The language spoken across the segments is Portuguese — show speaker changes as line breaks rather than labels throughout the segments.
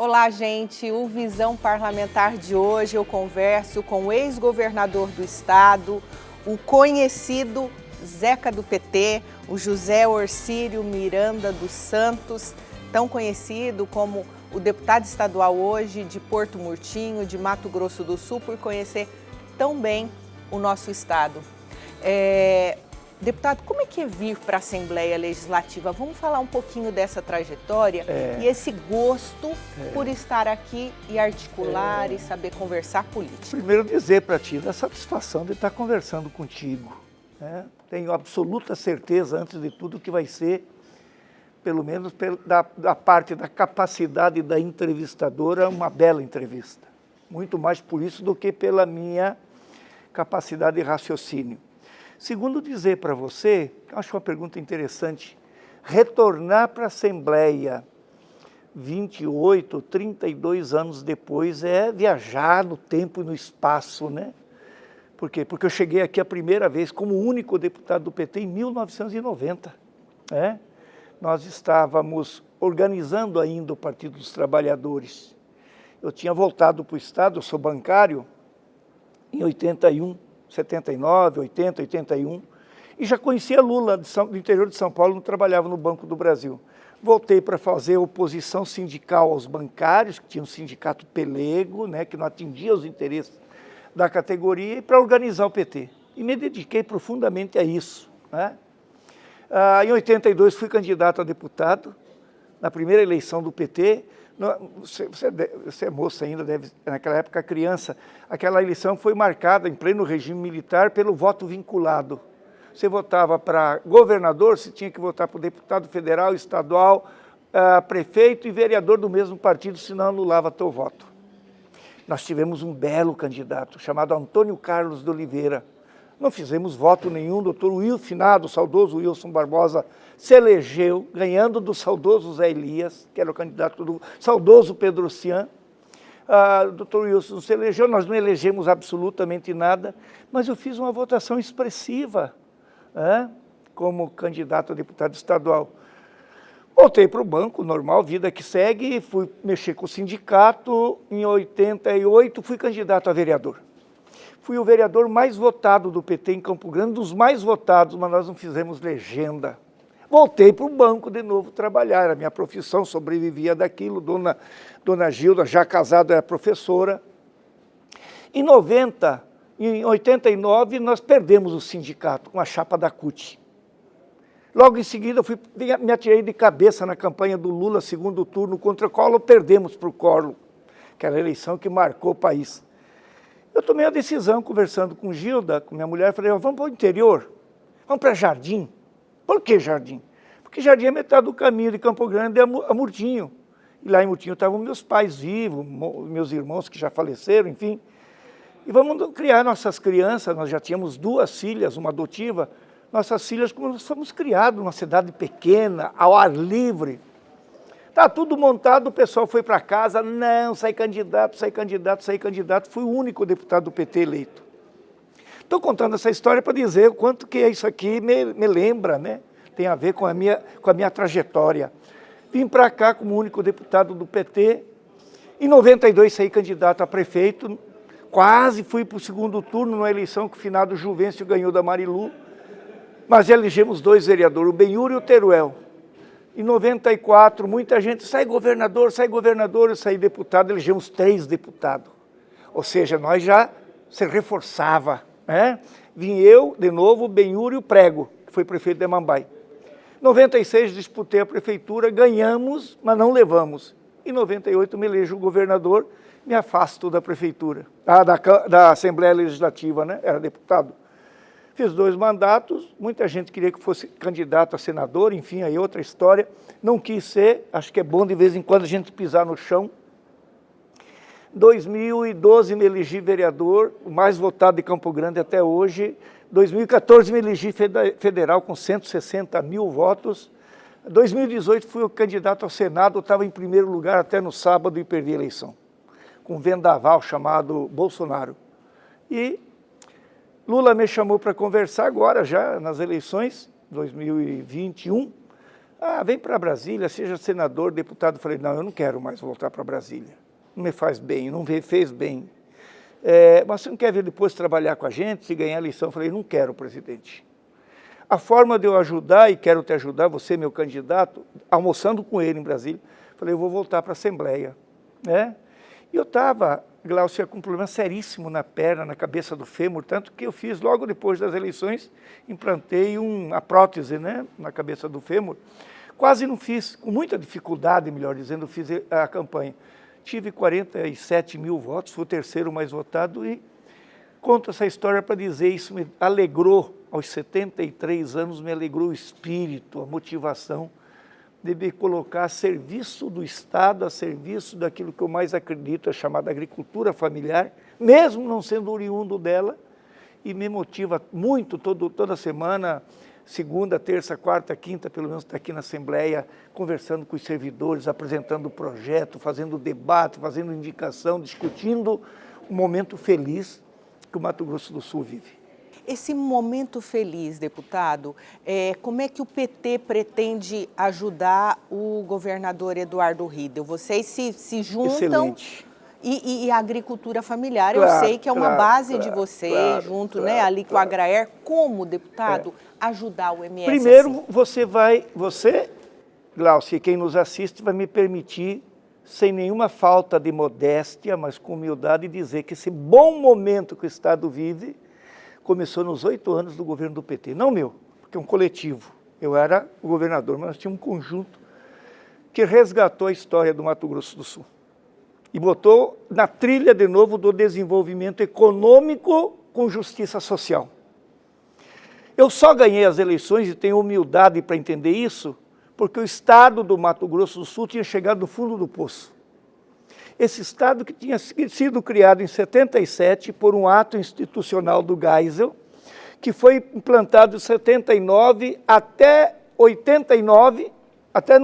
Olá, gente. O Visão Parlamentar de hoje eu converso com o ex-governador do estado, o conhecido Zeca do PT, o José Orcílio Miranda dos Santos, tão conhecido como o deputado estadual hoje de Porto Murtinho, de Mato Grosso do Sul, por conhecer tão bem o nosso estado. Deputado, como é que é vir para a Assembleia Legislativa? Vamos falar um pouquinho dessa trajetória e esse gosto por estar aqui e articular e saber conversar política.
Primeiro dizer para ti, da satisfação de estar conversando contigo. Né? Tenho absoluta certeza, antes de tudo, que vai ser, pelo menos da parte da capacidade da entrevistadora, uma bela entrevista. Muito mais por isso do que pela minha capacidade de raciocínio. Segundo, dizer para você, acho uma pergunta interessante, retornar para a Assembleia 28, 32 anos depois é viajar no tempo e no espaço, né? Por quê? Porque eu cheguei aqui a primeira vez como único deputado do PT em 1990, né? Nós estávamos organizando ainda o Partido dos Trabalhadores. Eu tinha voltado para o Estado, eu sou bancário, em 81, 79, 80, 81, e já conhecia Lula do interior de São Paulo, não trabalhava no Banco do Brasil. Voltei para fazer oposição sindical aos bancários, que tinha um sindicato pelego, né, que não atendia os interesses da categoria, e para organizar o PT. E me dediquei profundamente a isso. Né? Em 82 fui candidato a deputado, na primeira eleição do PT. Você é moça ainda, naquela época criança, aquela eleição foi marcada em pleno regime militar pelo voto vinculado. Você votava para governador, você tinha que votar para o deputado federal, estadual, prefeito e vereador do mesmo partido, senão anulava teu voto. Nós tivemos um belo candidato chamado Antônio Carlos de Oliveira. Não fizemos voto nenhum, doutor finado, saudoso Wilson Barbosa, se elegeu, ganhando do saudoso Zé Elias, que era o candidato do saudoso Pedro Cian. Doutor Wilson se elegeu, nós não elegemos absolutamente nada, mas eu fiz uma votação expressiva, como candidato a deputado estadual. Voltei para o banco, normal, vida que segue, fui mexer com o sindicato, em 88 fui candidato a vereador. Fui o vereador mais votado do PT em Campo Grande, dos mais votados, mas nós não fizemos legenda. Voltei para o banco de novo trabalhar, era a minha profissão, sobrevivia daquilo, dona Gilda, já casada, era professora. Em 89, nós perdemos o sindicato com a chapa da CUT. Logo em seguida, me atirei de cabeça na campanha do Lula, segundo turno, contra o Collor, perdemos para o Collor, que era a eleição que marcou o país. Eu tomei a decisão, conversando com Gilda, com minha mulher, falei, vamos para o interior, vamos para Jardim. Por que Jardim? Porque Jardim é metade do caminho de Campo Grande a Murtinho. E lá em Murtinho estavam meus pais vivos, meus irmãos que já faleceram, enfim. E vamos criar nossas crianças, nós já tínhamos 2 filhas, uma adotiva, nossas filhas como nós fomos criados numa cidade pequena, ao ar livre. Está tudo montado, o pessoal foi para casa, não, sai candidato, sai candidato, sai candidato. Fui o único deputado do PT eleito. Estou contando essa história para dizer o quanto que isso aqui me lembra, né? Tem a ver com a minha trajetória. Vim para cá como único deputado do PT. Em 92 saí candidato a prefeito, quase fui para o segundo turno, numa eleição que o finado Juvencio ganhou da Marilu, mas elegemos 2 vereadores, o Benhur e o Teruel. Em 94, muita gente, sai governador, eu saí deputado, elegemos 3 deputados. Ou seja, nós já se reforçava, né? Vim eu, de novo, o Benhur e o Prego, que foi prefeito de Mambai. Em 96, disputei a prefeitura, ganhamos, mas não levamos. Em 98, me elejo governador, me afasto da prefeitura, da Assembleia Legislativa, né? Era deputado. Fiz 2 mandatos, muita gente queria que fosse candidato a senador, enfim, aí outra história. Não quis ser, acho que é bom de vez em quando a gente pisar no chão. 2012 me elegi vereador, o mais votado de Campo Grande até hoje. 2014 me elegi federal com 160 mil votos. 2018 fui o candidato ao Senado, eu estava em primeiro lugar até no sábado e perdi a eleição, com um vendaval chamado Bolsonaro. E Lula me chamou para conversar agora, já nas eleições, 2021, Vem para Brasília, seja senador, deputado. Eu falei, não, eu não quero mais voltar para Brasília. Não me faz bem, não me fez bem. Mas você não quer vir depois trabalhar com a gente, se ganhar a eleição? Eu falei, não quero, presidente. A forma de eu ajudar, e quero te ajudar, você, meu candidato, almoçando com ele em Brasília, falei, eu vou voltar para a Assembleia. Né? E eu estava, Glaucia, com um problema seríssimo na perna, na cabeça do fêmur, tanto que eu fiz, logo depois das eleições, implantei a prótese, né, na cabeça do fêmur. Quase não fiz, com muita dificuldade, melhor dizendo, fiz a campanha. Tive 47 mil votos, fui o terceiro mais votado e conto essa história para dizer, isso me alegrou, aos 73 anos, me alegrou o espírito, a motivação de me colocar a serviço do Estado, a serviço daquilo que eu mais acredito, é chamada agricultura familiar, mesmo não sendo oriundo dela, e me motiva muito toda semana, segunda, terça, quarta, quinta, pelo menos está aqui na Assembleia, conversando com os servidores, apresentando o projeto, fazendo debate, fazendo indicação, discutindo um momento feliz que o Mato Grosso do Sul vive.
Esse momento feliz, deputado, como é que o PT pretende ajudar o governador Eduardo Riedel? Vocês se juntam.
Excelente.
E a agricultura familiar,
claro,
eu sei que é uma base de vocês, junto
claro,
né, ali com a Agraer. Como, deputado, ajudar o MS?
Primeiro, assim? Você, Glaucia, quem nos assiste, vai me permitir, sem nenhuma falta de modéstia, mas com humildade, dizer que esse bom momento que o Estado vive começou nos 8 anos do governo do PT. Não meu, porque é um coletivo. Eu era o governador, mas nós tínhamos um conjunto que resgatou a história do Mato Grosso do Sul e botou na trilha de novo do desenvolvimento econômico com justiça social. Eu só ganhei as eleições e tenho humildade para entender isso, porque o Estado do Mato Grosso do Sul tinha chegado no fundo do poço. Esse Estado que tinha sido criado em 77 por um ato institucional do Geisel, que foi implantado de 79 até 89, até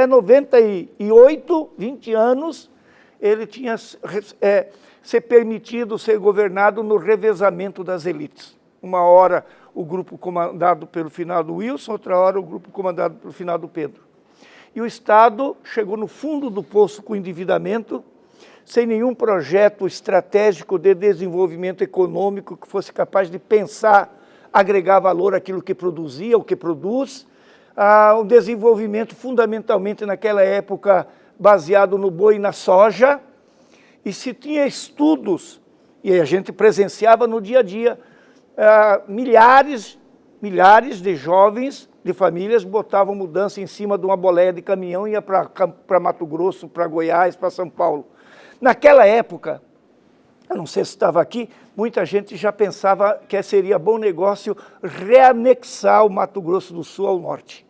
98, 20 anos, ele tinha ser permitido ser governado no revezamento das elites. Uma hora o grupo comandado pelo finado Wilson, outra hora o grupo comandado pelo finado Pedro. E o Estado chegou no fundo do poço com endividamento, sem nenhum projeto estratégico de desenvolvimento econômico que fosse capaz de pensar, agregar valor àquilo que produzia, o que produz. Um desenvolvimento fundamentalmente naquela época baseado no boi e na soja. E se tinha estudos, e a gente presenciava no dia a dia, milhares de jovens, de famílias, botavam mudança em cima de uma boleia de caminhão e ia para Mato Grosso, para Goiás, para São Paulo. Naquela época, eu não sei se estava aqui, muita gente já pensava que seria bom negócio reanexar o Mato Grosso do Sul ao norte.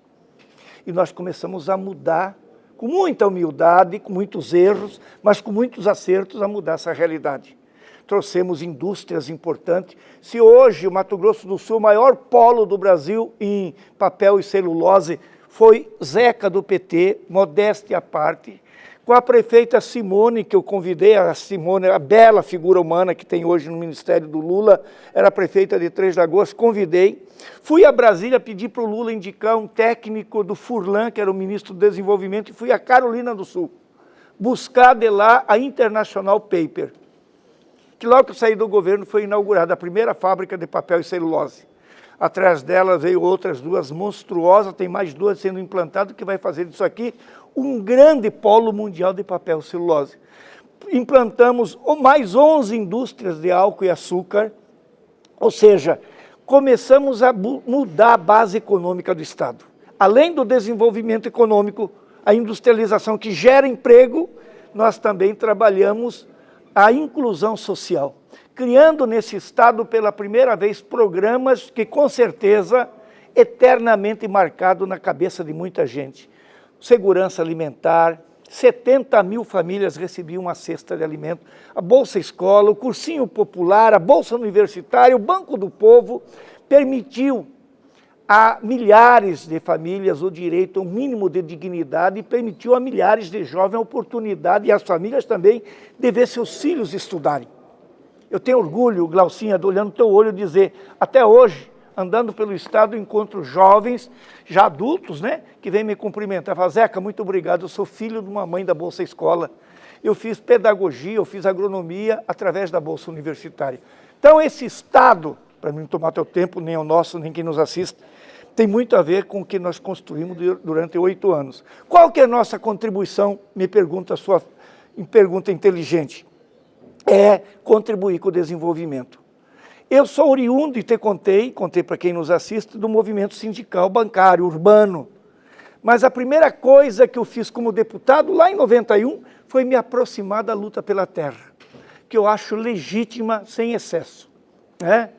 E nós começamos a mudar, com muita humildade, com muitos erros, mas com muitos acertos, a mudar essa realidade. Trouxemos indústrias importantes. Se hoje o Mato Grosso do Sul, o maior polo do Brasil em papel e celulose, foi Zeca do PT, modéstia à parte, com a prefeita Simone, que eu convidei, a Simone, a bela figura humana que tem hoje no Ministério do Lula, era prefeita de Três Lagoas, convidei. Fui a Brasília pedir para o Lula indicar um técnico do Furlan, que era o ministro do Desenvolvimento, e fui a Carolina do Sul, buscar de lá a International Paper, que logo que eu saí do governo foi inaugurada a primeira fábrica de papel e celulose. Atrás dela veio outras duas monstruosas, tem mais duas sendo implantadas, que vai fazer disso aqui um grande polo mundial de papel e celulose. Implantamos mais 11 indústrias de álcool e açúcar, ou seja, começamos a mudar a base econômica do Estado. Além do desenvolvimento econômico, a industrialização que gera emprego, nós também trabalhamos a inclusão social, criando nesse Estado pela primeira vez programas que com certeza eternamente marcado na cabeça de muita gente. Segurança alimentar, 70 mil famílias recebiam uma cesta de alimento, a Bolsa Escola, o Cursinho Popular, a Bolsa Universitária, o Banco do Povo, permitiu a milhares de famílias o direito ao mínimo de dignidade e permitiu a milhares de jovens a oportunidade, e as famílias também, de ver seus filhos estudarem. Eu tenho orgulho, Glaucinha, olhando no teu olho, dizer, até hoje, andando pelo estado, encontro jovens, já adultos, né, que vêm me cumprimentar. Falam, Zeca, muito obrigado, eu sou filho de uma mãe da Bolsa Escola. Eu fiz pedagogia, eu fiz agronomia através da Bolsa Universitária. Então, esse estado, para não tomar teu tempo, nem o nosso, nem quem nos assiste, tem muito a ver com o que nós construímos durante 8 anos. Qual que é a nossa contribuição, me pergunta a sua pergunta inteligente? É contribuir com o desenvolvimento. Eu sou oriundo, e contei para quem nos assiste, do movimento sindical, bancário, urbano. Mas a primeira coisa que eu fiz como deputado, lá em 91, foi me aproximar da luta pela terra, que eu acho legítima, sem excesso, né?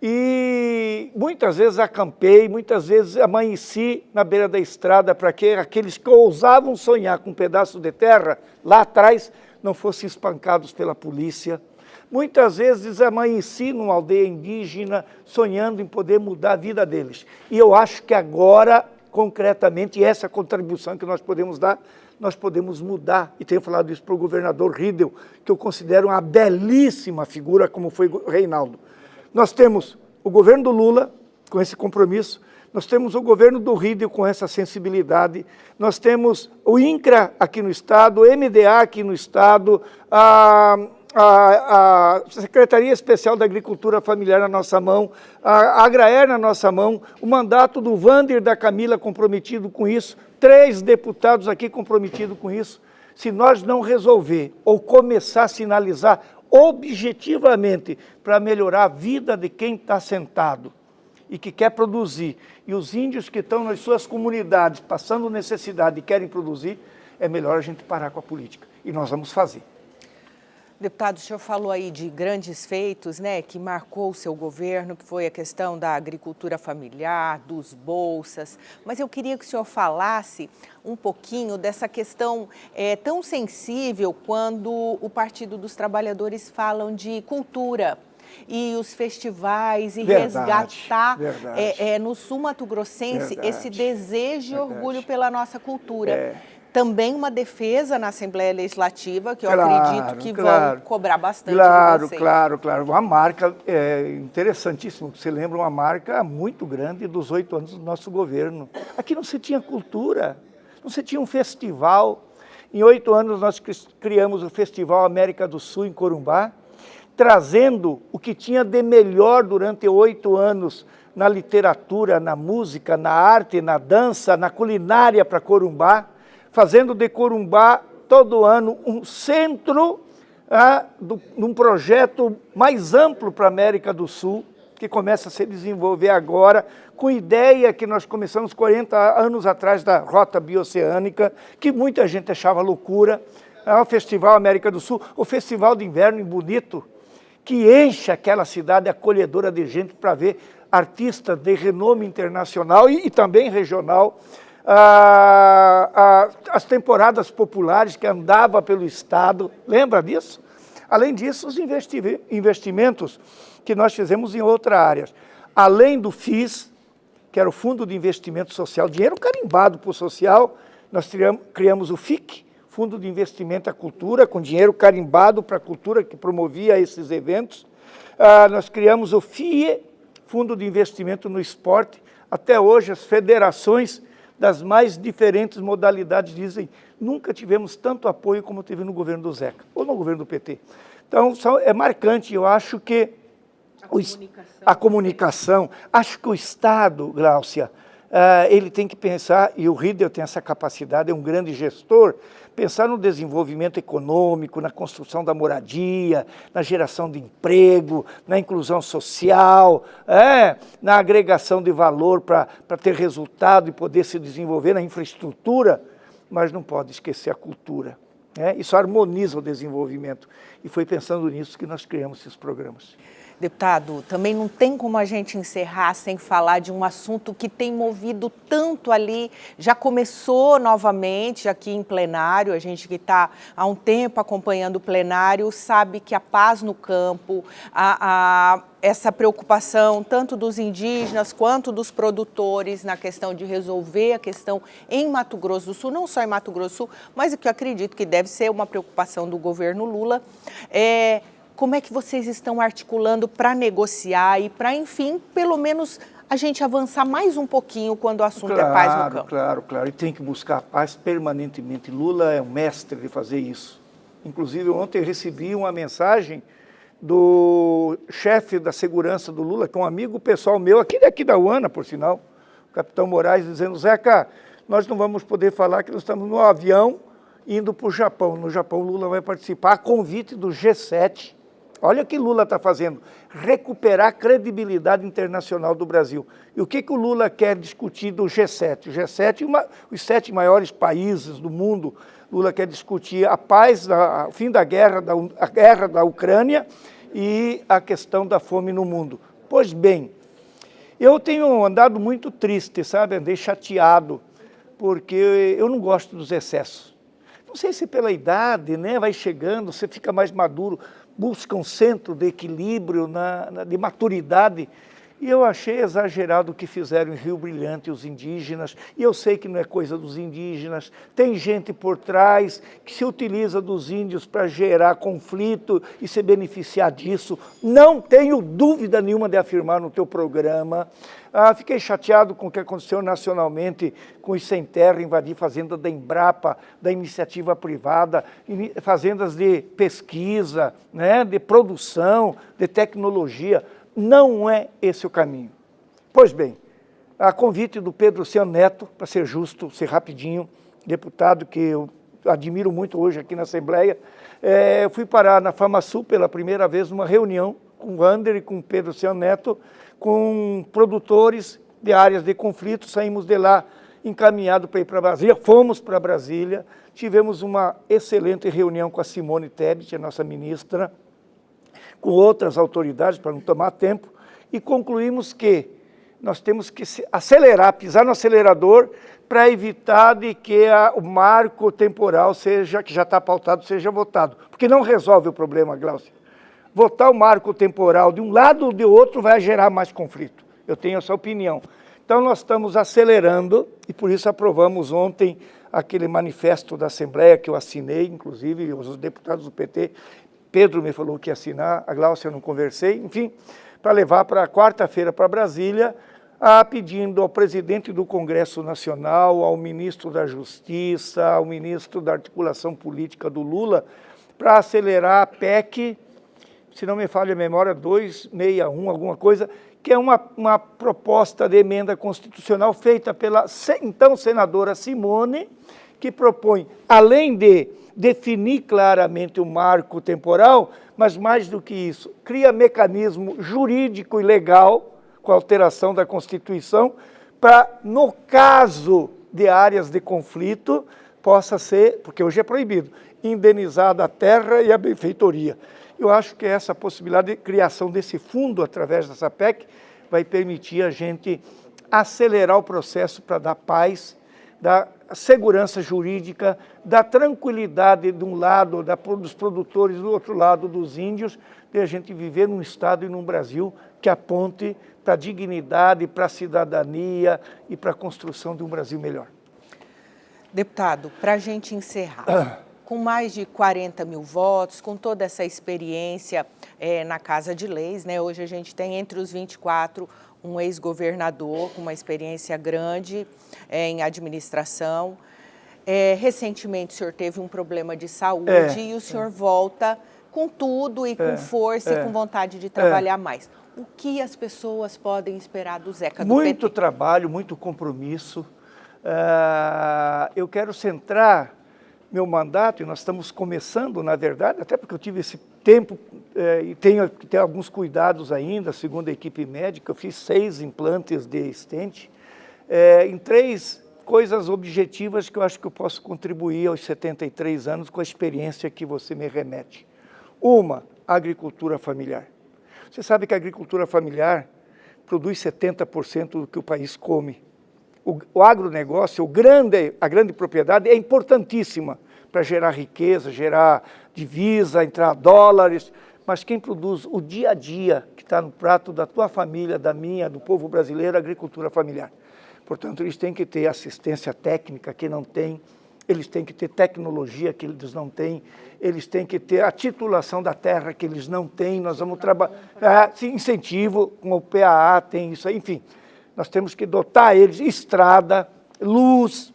E muitas vezes acampei, muitas vezes amanheci na beira da estrada para que aqueles que ousavam sonhar com um pedaço de terra lá atrás não fossem espancados pela polícia. Muitas vezes amanheci numa aldeia indígena sonhando em poder mudar a vida deles. E eu acho que agora, concretamente, essa contribuição que nós podemos dar, nós podemos mudar. E tenho falado isso para o governador Riedel, que eu considero uma belíssima figura, como foi o Reinaldo. Nós temos o governo do Lula, com esse compromisso, nós temos o governo do Riedel com essa sensibilidade, nós temos o INCRA aqui no Estado, o MDA aqui no Estado, a Secretaria Especial da Agricultura Familiar na nossa mão, a Agraer na nossa mão, o mandato do Wander e da Camila comprometido com isso, 3 deputados aqui comprometidos com isso. Se nós não resolver ou começar a sinalizar objetivamente para melhorar a vida de quem está sentado e que quer produzir, e os índios que estão nas suas comunidades passando necessidade e querem produzir, é melhor a gente parar com a política. E nós vamos fazer.
Deputado, o senhor falou aí de grandes feitos, né, que marcou o seu governo, que foi a questão da agricultura familiar, dos bolsas, mas eu queria que o senhor falasse um pouquinho dessa questão tão sensível quando o Partido dos Trabalhadores falam de cultura e os festivais e resgatar no sul mato-grossense esse desejo e orgulho pela nossa cultura. Também uma defesa na Assembleia Legislativa, que eu acredito que vão cobrar bastante de vocês.
Claro. Uma marca interessantíssima, você lembra, uma marca muito grande dos 8 anos do nosso governo. Aqui não se tinha cultura, não se tinha um festival. Em 8 anos nós criamos o Festival América do Sul em Corumbá, trazendo o que tinha de melhor durante 8 anos na literatura, na música, na arte, na dança, na culinária para Corumbá, fazendo de Corumbá, todo ano, um centro de um projeto mais amplo para a América do Sul, que começa a se desenvolver agora, com ideia que nós começamos 40 anos atrás da Rota Bioceânica, que muita gente achava loucura, o Festival América do Sul, o Festival de Inverno em Bonito, que enche aquela cidade acolhedora de gente para ver artistas de renome internacional e também regional, as temporadas populares que andava pelo Estado, lembra disso? Além disso, os investimentos que nós fizemos em outras áreas. Além do FIS, que era o Fundo de Investimento Social, dinheiro carimbado para o social, nós criamos o FIC, Fundo de Investimento à Cultura, com dinheiro carimbado para a cultura, que promovia esses eventos. Nós criamos o FIE, Fundo de Investimento no Esporte. Até hoje, as federações das mais diferentes modalidades dizem, nunca tivemos tanto apoio como teve no governo do Zeca, ou no governo do PT. Então, é marcante, eu acho que a comunicação, acho que o Estado, Gláucia, ele tem que pensar, e o Riedel tem essa capacidade, é um grande gestor, pensar no desenvolvimento econômico, na construção da moradia, na geração de emprego, na inclusão social, na agregação de valor para ter resultado e poder se desenvolver na infraestrutura, mas não pode esquecer a cultura. Isso harmoniza o desenvolvimento. E foi pensando nisso que nós criamos esses programas.
Deputado, também não tem como a gente encerrar sem falar de um assunto que tem movido tanto ali, já começou novamente aqui em plenário, a gente que está há um tempo acompanhando o plenário sabe que a paz no campo, essa preocupação tanto dos indígenas quanto dos produtores na questão de resolver a questão em Mato Grosso do Sul, não só em Mato Grosso do Sul, mas o que eu acredito que deve ser uma preocupação do governo Lula, Como é que vocês estão articulando para negociar e para, enfim, pelo menos a gente avançar mais um pouquinho quando o assunto é paz no campo?
Claro. E tem que buscar a paz permanentemente. Lula é um mestre de fazer isso. Inclusive, ontem recebi uma mensagem do chefe da segurança do Lula, que é um amigo pessoal meu, aqui da UANA, por sinal, o capitão Moraes, dizendo: Zeca, nós não vamos poder falar que nós estamos no avião indo para o Japão. No Japão, Lula vai participar a convite do G7. Olha o que Lula está fazendo, recuperar a credibilidade internacional do Brasil. E o que o Lula quer discutir do G7? O G7, os 7 maiores países do mundo, Lula quer discutir a paz, o fim da guerra, a guerra da Ucrânia e a questão da fome no mundo. Pois bem, eu tenho andado muito triste, sabe? Andei chateado, porque eu não gosto dos excessos. Não sei se pela idade, né, vai chegando, você fica mais maduro, busca um centro de equilíbrio, de maturidade. E eu achei exagerado o que fizeram em Rio Brilhante os indígenas, e eu sei que não é coisa dos indígenas, tem gente por trás que se utiliza dos índios para gerar conflito e se beneficiar disso. Não tenho dúvida nenhuma de afirmar no teu programa. Fiquei chateado com o que aconteceu nacionalmente com os sem terra, invadir fazenda da Embrapa, da iniciativa privada, fazendas de pesquisa, né, de produção, de tecnologia. Não é esse o caminho. Pois bem, a convite do Pedro Cian Neto, para ser justo, ser rapidinho, deputado que eu admiro muito hoje aqui na Assembleia, eu fui parar na FamaSul pela primeira vez numa reunião com o Wander e com o Pedro Cian Neto, com produtores de áreas de conflito. Saímos de lá encaminhado para ir para Brasília, fomos para Brasília, tivemos uma excelente reunião com a Simone Tebet, a nossa ministra, com outras autoridades, para não tomar tempo, e concluímos que nós temos que acelerar, pisar no acelerador, para evitar de que o marco temporal que já está pautado, seja votado. Porque não resolve o problema, Glaucia. Votar o marco temporal de um lado ou de outro vai gerar mais conflito. Eu tenho essa opinião. Então nós estamos acelerando, e por isso aprovamos ontem aquele manifesto da Assembleia que eu assinei, inclusive os deputados do PT, Pedro me falou que ia assinar, a Glaucia eu não conversei, enfim, para levar para quarta-feira para Brasília, pedindo ao presidente do Congresso Nacional, ao ministro da Justiça, ao ministro da Articulação Política do Lula, para acelerar a PEC, se não me falha a memória, 261, alguma coisa, que é uma proposta de emenda constitucional feita pela então senadora Simone, que propõe, além de definir claramente o marco temporal, mas mais do que isso, cria mecanismo jurídico e legal, com a alteração da Constituição, para, no caso de áreas de conflito, possa ser, porque hoje é proibido, indenizada a terra e a benfeitoria. Eu acho que essa possibilidade de criação desse fundo, através dessa PEC, vai permitir a gente acelerar o processo para dar paz, dar segurança jurídica, da tranquilidade de um lado dos produtores, do outro lado dos índios, de a gente viver num Estado e num Brasil que aponte para a dignidade, para a cidadania e para a construção de um Brasil melhor.
Deputado, para a gente encerrar, com mais de 40 mil votos, com toda essa experiência na Casa de Leis, né? Hoje a gente tem entre os 24 um ex-governador com uma experiência grande em administração. Recentemente o senhor teve um problema de saúde e o senhor volta com tudo e com força e com vontade de trabalhar mais. O que as pessoas podem esperar do Zeca do PT?
Muito trabalho, muito compromisso. Eu quero centrar meu mandato, e nós estamos começando, na verdade, até porque eu tive esse tempo e tenho que ter alguns cuidados ainda, segundo a equipe médica. Eu fiz 6 implantes de stent, em 3 coisas objetivas que eu acho que eu posso contribuir aos 73 anos com a experiência que você me remete. Uma, agricultura familiar. Você sabe que a agricultura familiar produz 70% do que o país come. O agronegócio, a grande propriedade é importantíssima para gerar riqueza, gerar divisa, entrar dólares, mas quem produz o dia a dia que está no prato da tua família, da minha, do povo brasileiro, é a agricultura familiar. Portanto, eles têm que ter assistência técnica que não tem, eles têm que ter tecnologia que eles não têm, eles têm que ter a titulação da terra que eles não têm, nós vamos trabalhar, incentivo, com o PAA tem isso aí, enfim, nós temos que dotar eles, estrada, luz,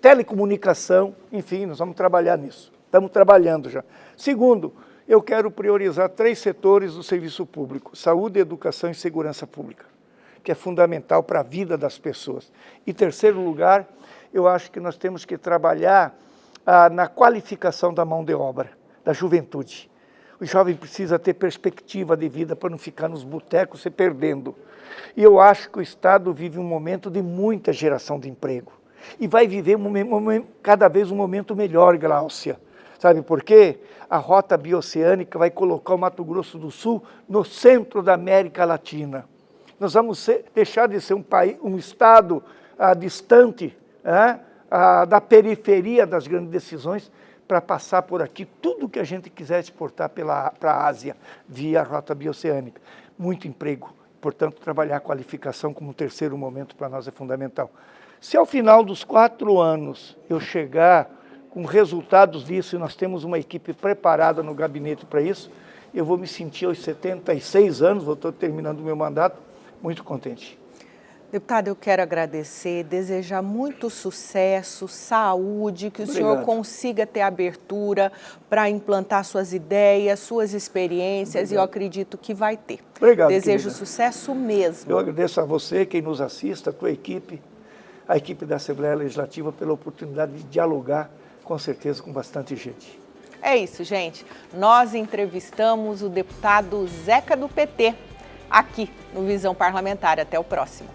telecomunicação, enfim, nós vamos trabalhar nisso, estamos trabalhando já. Segundo, eu quero priorizar 3 setores do serviço público, saúde, educação e segurança pública, que é fundamental para a vida das pessoas. E terceiro lugar, eu acho que nós temos que trabalhar na qualificação da mão de obra, da juventude. O jovem precisa ter perspectiva de vida para não ficar nos botecos se perdendo. E eu acho que o Estado vive um momento de muita geração de emprego. E vai viver cada vez um momento melhor, Gláucia. Sabe por quê? A rota bioceânica vai colocar o Mato Grosso do Sul no centro da América Latina. Nós vamos deixar de ser um estado distante, da periferia das grandes decisões, para passar por aqui tudo que a gente quiser exportar para a Ásia, via a rota bioceânica. Muito emprego, portanto, trabalhar a qualificação como terceiro momento para nós é fundamental. Se ao final dos 4 anos eu chegar com resultados disso, e nós temos uma equipe preparada no gabinete para isso, eu vou me sentir aos 76 anos, estou terminando o meu mandato, muito contente.
Deputado, eu quero agradecer, desejar muito sucesso, saúde, que o senhor consiga ter abertura para implantar suas ideias, suas experiências, e eu acredito que vai ter.
Obrigado,
desejo
querida.
Sucesso mesmo.
Eu agradeço a você, quem nos assiste, a tua equipe, a equipe da Assembleia Legislativa, pela oportunidade de dialogar, com certeza, com bastante gente.
É isso, gente. Nós entrevistamos o deputado Zeca do PT, aqui no Visão Parlamentar. Até o próximo.